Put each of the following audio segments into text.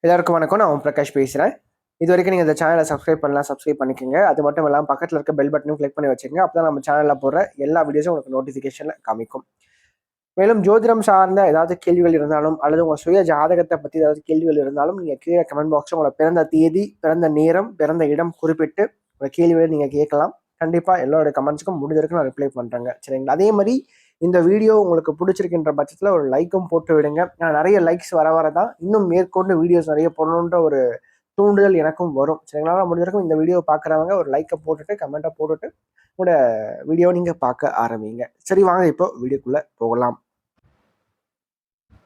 எல்லாருக்கும் வணக்கம். நான் ஓம் பிரகாஷ் பேசுகிறேன். இது வரைக்கும் நீங்கள் இந்த சேனலை சப்ஸ்கிரைப் பண்ணலாம், சப்ஸ்கிரைப் பண்ணிக்கோங்க. அது மட்டும் இல்லாமல் பக்கத்தில் இருக்க பெல் பட்டனும் கிளிக் பண்ணி வச்சுக்கோங்க. அப்போ தான் நம்ம சேனலில் போடுற எல்லா வீடியோஸும் உங்களுக்கு நோட்டிஃபிகேஷனில் காமிக்கும். மேலும் ஜோதிடம் சார்ந்த ஏதாவது கேள்விகள் இருந்தாலும் அல்லது உங்கள் சுய ஜாதகத்தை பற்றி ஏதாவது கேள்விகள் இருந்தாலும் நீங்கள் கீழே கமெண்ட் பாக்ஸில் உங்களோட பிறந்த தேதி, பிறந்த நேரம், பிறந்த இடம் குறிப்பிட்டு உங்கள் கேள்விகளை நீங்கள் கேட்கலாம். கண்டிப்பாக எல்லோருடைய கமெண்ட்ஸுக்கும் முடிஞ்ச வரைக்கும் நான் ரிப்ளை பண்ணுறேங்க. சரிங்களா? அதே மாதிரி இந்த வீடியோ உங்களுக்கு பிடிச்சிருக்கின்ற பட்சத்தில் ஒரு லைக்கும் போட்டு விடுங்க. நான் நிறைய லைக்ஸ் வர தான் இன்னும் மேற்கொண்டு வீடியோஸ் நிறைய போடணுன்ற ஒரு தூண்டுதல் எனக்கும் வரும். சரிங்களா? முடிஞ்சிருக்கும் இந்த வீடியோ பார்க்குறவங்க ஒரு லைக்கை போட்டுட்டு கமெண்ட்டை போட்டுட்டு உங்களோட வீடியோ நீங்கள் பார்க்க ஆரம்பிங்க. சரி, வாங்க இப்போ வீடியோக்குள்ளே போகலாம்.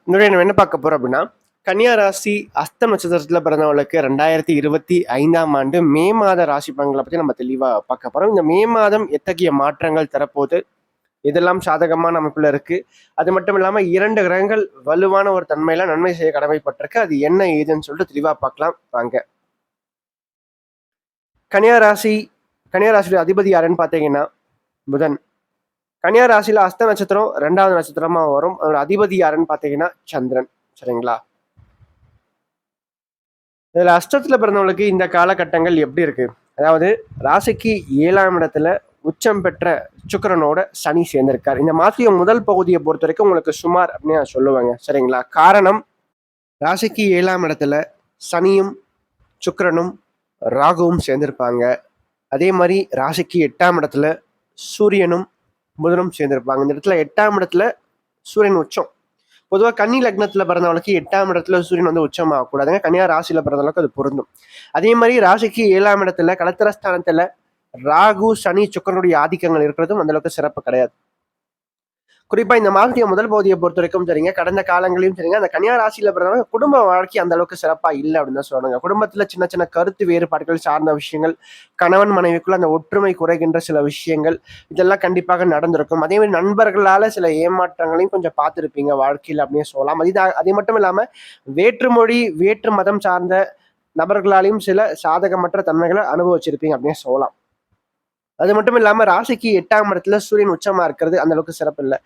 இந்த நம்ம என்ன பார்க்க போகிறோம் அப்படின்னா, கன்னியா ராசி அஸ்தம் நட்சத்திரத்தில் பிறந்தவங்களுக்கு 2025ஆம் ஆண்டு மே மாத ராசி பலன்களை பற்றி நம்ம தெளிவாக பார்க்க போகிறோம். இந்த மே மாதம் எத்தகைய மாற்றங்கள் தரப்போது, இதெல்லாம் சாதகமான அமைப்புல இருக்கு. அது மட்டும் இல்லாம 2 கிரகங்கள் வலுவான ஒரு தன்மையில நன்மை செய்ய கடமைப்பட்டிருக்கு. அது என்ன ஏதுன்னு சொல்லிட்டு தெளிவா பார்க்கலாம் வாங்க. கன்னியாராசியுடைய அதிபதி யாருன்னு பார்த்தீங்கன்னா புதன். கன்னியாராசியில அஸ்த நட்சத்திரம் 2வது நட்சத்திரமா வரும். அதோட அதிபதி யாருன்னு பார்த்தீங்கன்னா சந்திரன். சரிங்களா? இதுல அஷ்டத்துல பிறந்தவங்களுக்கு இந்த காலகட்டங்கள் எப்படி இருக்கு? அதாவது ராசிக்கு 7ஆம் இடத்துல உச்சம் பெற்ற சுக்கிரனோட சனி சேர்ந்திருக்கார். இந்த மாதத்திய முதல் பகுதியை பொறுத்த வரைக்கும் உங்களுக்கு சுமார் அப்படின்னு நான் சொல்லுவேங்க. சரிங்களா? காரணம், ராசிக்கு 7ஆம் இடத்துல சனியும் சுக்கிரனும் ராகுவும் சேர்ந்திருப்பாங்க. அதே மாதிரி ராசிக்கு 8ஆம் இடத்துல சூரியனும் புதனும் சேர்ந்திருப்பாங்க. இந்த இடத்துல 8ஆம் இடத்துல சூரியன் உச்சம். பொதுவாக கன்னி லக்னத்துல பிறந்தவங்களுக்கு 8ஆம் இடத்துல சூரியன் வந்து உச்சமாக கூடாதுங்க. கன்னியா ராசியில பிறந்தவங்களுக்கு அது பொருந்தும். அதே மாதிரி ராசிக்கு 7ஆம் இடத்துல களத்திரஸ்தானத்துல ராகு சனி சுக்கரனுடைய ஆதிக்கங்கள் இருக்கிறதும் அந்த அளவுக்கு சிறப்பு கிடையாது. குறிப்பா இந்த மாதத்திய முதல் பகுதியை பொறுத்த வரைக்கும் சரிங்க, கடந்த காலங்களையும் சரிங்க, அந்த கன்னியா ராசியில பிறந்தவங்க குடும்ப வாழ்க்கை அந்த அளவுக்கு சிறப்பா இல்லை அப்படின்னு தான் சொல்லுவாங்க. குடும்பத்துல சின்ன சின்ன கருத்து வேறுபாடுகள் சார்ந்த விஷயங்கள், கணவன் மனைவிக்குள்ள அந்த ஒற்றுமை குறைகின்ற சில விஷயங்கள், இதெல்லாம் கண்டிப்பாக நடந்திருக்கும். அதே மாதிரி நண்பர்களால சில ஏமாற்றங்களையும் கொஞ்சம் பார்த்துருப்பீங்க வாழ்க்கையில் அப்படின்னு சொல்லலாம். அது மட்டும் இல்லாம வேற்றுமொழி வேற்று மதம் சார்ந்த நபர்களாலையும் சில சாதகமற்ற தன்மைகளை அனுபவிச்சிருப்பீங்க அப்படின்னு சொல்லலாம். அது மட்டும் இல்லாம ராசிக்கு 8ஆம் இடத்துல சூரியன் உச்சமா இருக்கிறது அந்த அளவுக்கு சிறப்பு இல்லை.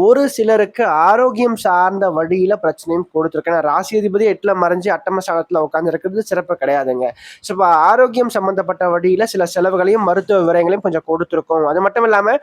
ஒரு சிலருக்கு ஆரோக்கியம் சார்ந்த வழியில பிரச்சனையும் கொடுத்துருக்கு. ராசி அதிபதி 8ல மறைஞ்சு அட்டம ஸ்தானத்துல உட்கார்ந்து இருக்கிறது சிறப்பு கிடையாதுங்க. ஸோ இப்போ ஆரோக்கியம் சம்பந்தப்பட்ட வழியில சில செலவுகளையும் மருத்துவ விவரங்களையும் கொஞ்சம் கொடுத்துருக்கோம். அது மட்டும் இல்லாம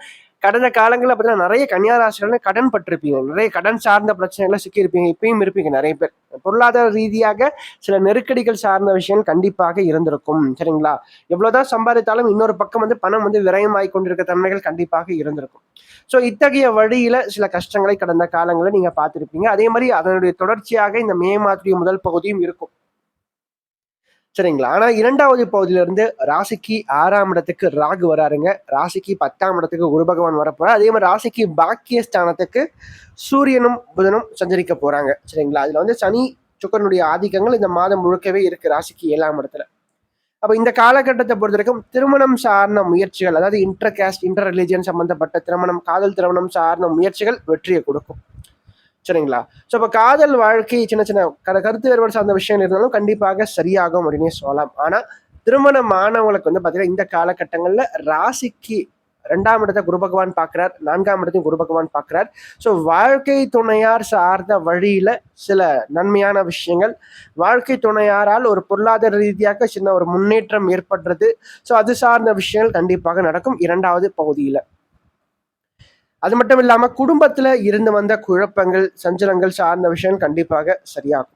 கடந்த காலங்களில் பார்த்தீங்கன்னா நிறைய கன்னியாராசிகள் கடன் பட்டிருப்பீங்க, நிறைய கடன் சார்ந்த பிரச்சனைகளை சிக்கியிருப்பீங்க, இப்பயும் இருப்பீங்க நிறைய பேர். பொருளாதார ரீதியாக சில நெருக்கடிகள் சார்ந்த விஷயங்கள் கண்டிப்பாக இருந்திருக்கும். சரிங்களா? எவ்வளவுதான் சம்பாதித்தாலும் இன்னொரு பக்கம் வந்து பணம் வந்து விரயமாகி கொண்டிருக்க தன்மைகள் கண்டிப்பாக இருந்திருக்கும். ஸோ இத்தகைய வழியில சில கஷ்டங்களை கடந்த காலங்களில் நீங்க பார்த்திருப்பீங்க. அதே மாதிரி அதனுடைய தொடர்ச்சியாக இந்த மே மாதத்துடைய முதல் பகுதியும் இருக்கும். சரிங்களா? ஆனா 2வது பகுதியில இருந்து ராசிக்கு 6ஆம் இடத்துக்கு ராகு வராருங்க. ராசிக்கு 10ஆம் இடத்துக்கு குரு பகவான் வரப்போறாரு. அதே மாதிரி ராசிக்கு பாக்கியஸ்தானத்துக்கு சூரியனும் புதனும் சஞ்சரிக்க போறாங்க. சரிங்களா? இதுல வந்து சனி சுக்கரனுடைய ஆதிக்கங்கள் இந்த மாதம் முழுக்கவே இருக்கு ராசிக்கு 7ஆம் இடத்துல. அப்ப இந்த காலகட்டத்தை பொறுத்த வரைக்கும் திருமணம் சார்ந்த முயற்சிகள், அதாவது இன்டர் காஸ்ட் இன்டர் ரிலிஜியன் சம்பந்தப்பட்ட திருமணம், காதல் திருமணம் சார்ந்த முயற்சிகள் வெற்றியை கொடுக்கும். சரிங்களா? ஸோ இப்போ காதல் வாழ்க்கை சின்ன சின்ன கருத்து வேறுபாடு சார்ந்த விஷயம் இருந்தாலும் கண்டிப்பாக சரியாகும் அப்படின்னே சொல்லலாம். ஆனா திருமணமானவங்களுக்கு வந்து பார்த்தீங்கன்னா இந்த காலகட்டங்கள்ல ராசிக்கு 2ஆம் இடத்தை குரு பகவான் பார்க்கிறார், 4ஆம் இடத்தையும் குரு பகவான் பார்க்கிறார். ஸோ வாழ்க்கை துணையார் சார்ந்த வழியில சில நன்மையான விஷயங்கள், வாழ்க்கை துணையாரால் ஒரு பொருளாதார ரீதியாக சின்ன ஒரு முன்னேற்றம் ஏற்படுறது, ஸோ அது சார்ந்த விஷயங்கள் கண்டிப்பாக நடக்கும் 2வது பகுதியில. அது மட்டும் இல்லாம குடும்பத்துல இருந்து வந்த குழப்பங்கள் சஞ்சலங்கள் சார்ந்த விஷயம் கண்டிப்பாக சரியாகும்.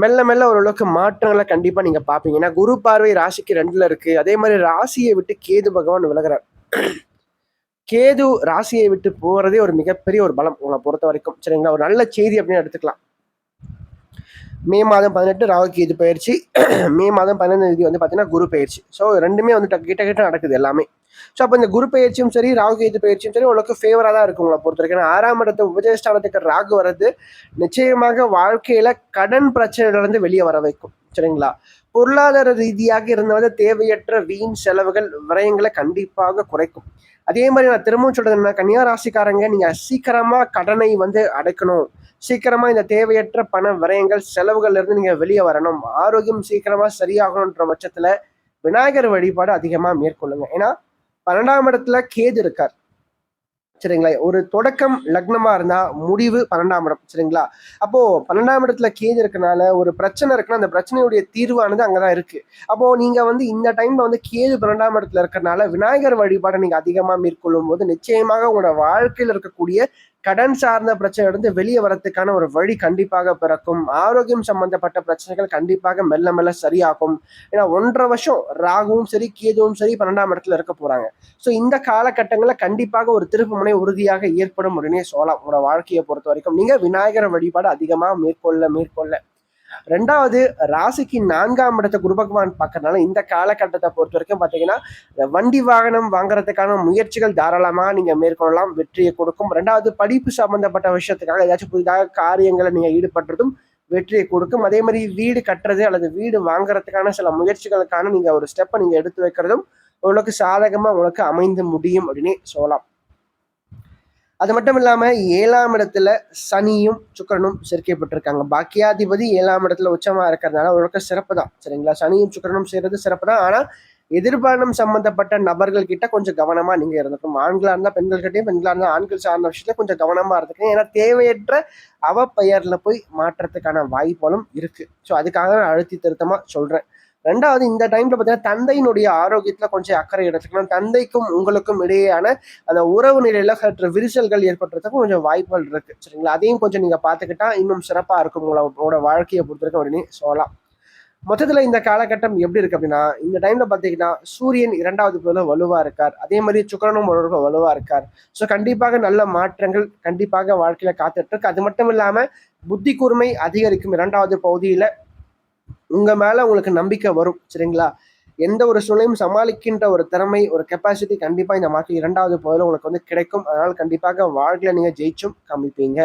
மெல்ல மெல்ல ஓரளவுக்கு மாற்றங்களை கண்டிப்பா நீங்க பாப்பீங்க. ஏன்னா குரு பார்வை ராசிக்கு 2ல இருக்கு. அதே மாதிரி ராசியை விட்டு கேது பகவான் விலகிறார். கேது ராசியை விட்டு போறதே ஒரு மிகப்பெரிய ஒரு பலம் உங்களை பொறுத்த வரைக்கும். சரிங்களா? ஒரு நல்ல செய்தி அப்படின்னு எடுத்துக்கலாம். மே மாதம் 18 ராகு கேது பயிற்சி, மே மாதம் 15ஆம் தேதி வந்து பார்த்தீங்கன்னா குரு பயிற்சி. ஸோ ரெண்டுமே வந்து கிட்ட கிட்ட நடக்குது எல்லாமே. ஸோ அப்போ இந்த குரு பயிற்சியும் சரி ராகு கேது பயிற்சியும் சரி உங்களுக்கு ஃபேவராக தான் இருக்கும் உங்களை பொறுத்த வரைக்கும். 6ஆம் இடத்தை உபஜயஸ்தானத்துக்கு ராகு வர்றது நிச்சயமாக வாழ்க்கையில கடன் பிரச்சனையிலிருந்து வெளியே வர வைக்கும். சரிங்களா? பொருளாதார ரீதியாக இருந்த வந்து தேவையற்ற வீண் செலவுகள் விரயங்களை கண்டிப்பாக குறைக்கும். அதே மாதிரி நான் திரும்பவும் சொல்றதுன்னா, கன்னியா ராசிக்காரங்க நீங்க சீக்கிரமா கடனை வந்து அடைக்கணும், சீக்கிரமா இந்த தேவையற்ற பண விரயங்கள் செலவுகள்ல இருந்து நீங்க வெளியே வரணும், ஆரோக்கியம் சீக்கிரமா சரியாகணுன்ற பட்சத்துல விநாயகர் வழிபாடு அதிகமா மேற்கொள்ளுங்க. ஏன்னா 12ஆம் இடத்துல கேது இருக்கார். சரிங்களா? ஒரு தொடக்கம் லக்னமா இருந்தா முடிவு 12ஆம் இடம். சரிங்களா? அப்போ 12ஆம் இடத்துல கேது இருக்கனால ஒரு பிரச்சனை இருக்குன்னா, அந்த பிரச்சனையுடைய தீர்வானது அங்கதான் இருக்கு. அப்போ நீங்க வந்து இந்த டைம்ல வந்து கேது 12ஆம் இடத்துல இருக்கறனால விநாயகர் வழிபாட நீங்க அதிகமா மேற்கொள்ளும்போது, நிச்சயமாக உங்களோட வாழ்க்கையில இருக்கக்கூடிய கடன் சார்ந்த பிரச்சனையிலிருந்து வெளியே வரதுக்கான ஒரு வழி கண்டிப்பாக பிறக்கும். ஆரோக்கியம் சம்பந்தப்பட்ட பிரச்சனைகள் கண்டிப்பாக மெல்ல மெல்ல சரியாகும். ஏன்னா 1½ வருஷம் ராகுவும் சரி, கேதுவும் சரி 12ஆம் இடத்துல இருக்க போறாங்க. ஸோ இந்த காலகட்டங்கள்ல கண்டிப்பாக ஒரு திருப்புமுனை உறுதியாக ஏற்படும் அப்படின்னே சொல்லலாம். உங்களோட வாழ்க்கையை பொறுத்த வரைக்கும் நீங்க விநாயகர் வழிபாடு அதிகமா மேற்கொள்ள. 2வது, ராசிக்கு 4ஆம் இடத்தை குரு பகவான் பார்க்கறதுனால இந்த காலகட்டத்தை பொறுத்த வரைக்கும் பார்த்தீங்கன்னா, வண்டி வாகனம் வாங்குறதுக்கான முயற்சிகள் தாராளமா நீங்க மேற்கொள்ளலாம். வெற்றியை கொடுக்கும். 2வது, படிப்பு சம்பந்தப்பட்ட விஷயத்துக்காக ஏதாச்சும் புதிதாக காரியங்களை நீங்க ஈடுபடுறதும் வெற்றியை கொடுக்கும். அதே மாதிரி வீடு கட்டுறது அல்லது வீடு வாங்குறதுக்கான சில முயற்சிகளுக்கான நீங்க ஒரு ஸ்டெப்பை நீங்க எடுத்து வைக்கிறதும் உங்களுக்கு சாதகமா உங்களுக்கு அமைந்து முடியும் அப்படின்னே சொல்லலாம். அது மட்டும் இல்லாம 7ஆம் இடத்துல சனியும் சுக்கிரனும் சேர்க்கப்பட்டிருக்காங்க. பாக்கியாதிபதி 7ஆம் இடத்துல உச்சமா இருக்கிறதுனால உங்களுக்கு சிறப்பு தான். சரிங்களா? சனியும் சுக்கிரனும் சேர்றது சிறப்பு தான். ஆனா எதிர்பாலம் சம்பந்தப்பட்ட நபர்கள் கிட்ட கொஞ்சம் கவனமா நீங்க இருந்துக்கணும். ஆண்களா இருந்தா பெண்கள் கிட்டயும், பெண்களா இருந்தா ஆண்கள் சார்ந்த விஷயத்துல கொஞ்சம் கவனமா இருந்துக்கணும். ஏன்னா தேவையற்ற அவப்பெயர்ல போய் மாற்றத்துக்கான வாய்ப்புகளும் இருக்கு. ஸோ அதுக்காக நான் அழுத்தி திருத்தமா சொல்றேன். 2வது, இந்த டைம்ல பார்த்தீங்கன்னா தந்தையினுடைய ஆரோக்கியத்துல கொஞ்சம் அக்கறை எடுத்துக்கணும். தந்தைக்கும் உங்களுக்கும் இடையேயான அந்த உறவு நிலையில சற்று விரிசல்கள் ஏற்படுறதுக்கு கொஞ்சம் வாய்ப்புகள் இருக்கு. சரிங்களா? அதையும் கொஞ்சம் நீங்க பார்த்துக்கிட்டா இன்னும் சிறப்பா இருக்கும் உங்களோட வாழ்க்கையை பொறுத்தவரைக்கும் அப்படின்னு சொல்லலாம். மொத்தத்துல இந்த காலகட்டம் எப்படி இருக்கு அப்படின்னா, இந்த டைம்ல பாத்தீங்கன்னா சூரியன் 2வது பகுதியில வலுவா இருக்கார். அதே மாதிரி சுக்கிரனும் வலுவா இருக்கார். ஸோ கண்டிப்பாக நல்ல மாற்றங்கள் கண்டிப்பாக வாழ்க்கையில காத்துட்டு இருக்கு. அது மட்டும் இல்லாம புத்தி கூர்மை அதிகரிக்கும் 2வது பகுதியில. உங்க மேல உங்களுக்கு நம்பிக்கை வரும். சரிங்களா? எந்த ஒரு சூழ்நிலையும் சமாளிக்கின்ற ஒரு திறமை, ஒரு கெப்பாசிட்டி கண்டிப்பா இந்த மாற்று 2வது பகுதியில உங்களுக்கு வந்து கிடைக்கும். அதனால கண்டிப்பாக வாழ்க்கையில நீங்க ஜெயிச்சும் காமிப்பீங்க.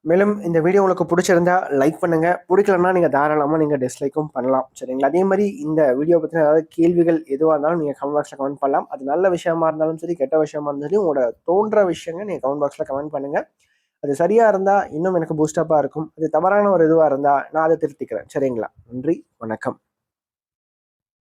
மேலும் இந்த வீடியோ உங்களுக்கு பிடிச்சிருந்தா லைக் பண்ணுங்க. பிடிக்கலன்னா நீங்க தாராளமா நீங்க டிஸ்லைக்கும் பண்ணலாம். சரிங்களா? அதே மாதிரி இந்த வீடியோ பத்தின ஏதாவது கேள்விகள் எதுவா இருந்தாலும் நீங்க கமெண்ட் பாக்ஸ்ல கமெண்ட் பண்ணலாம். அது நல்ல விஷயமா இருந்தாலும் சரி, கெட்ட விஷயமா இருந்தாலும் சரி, உங்களோட தோன்ற விஷயங்கள் நீங்க கமெண்ட் பாக்ஸ்ல கமெண்ட் பண்ணுங்க. அது சரியா இருந்தா இன்னும் எனக்கு பூஸ்டப்பா இருக்கும். அது தவறான ஒரு இதுவா இருந்தா நான் அதை திருத்திக்கிறேன். சரிங்களா? நன்றி, வணக்கம்.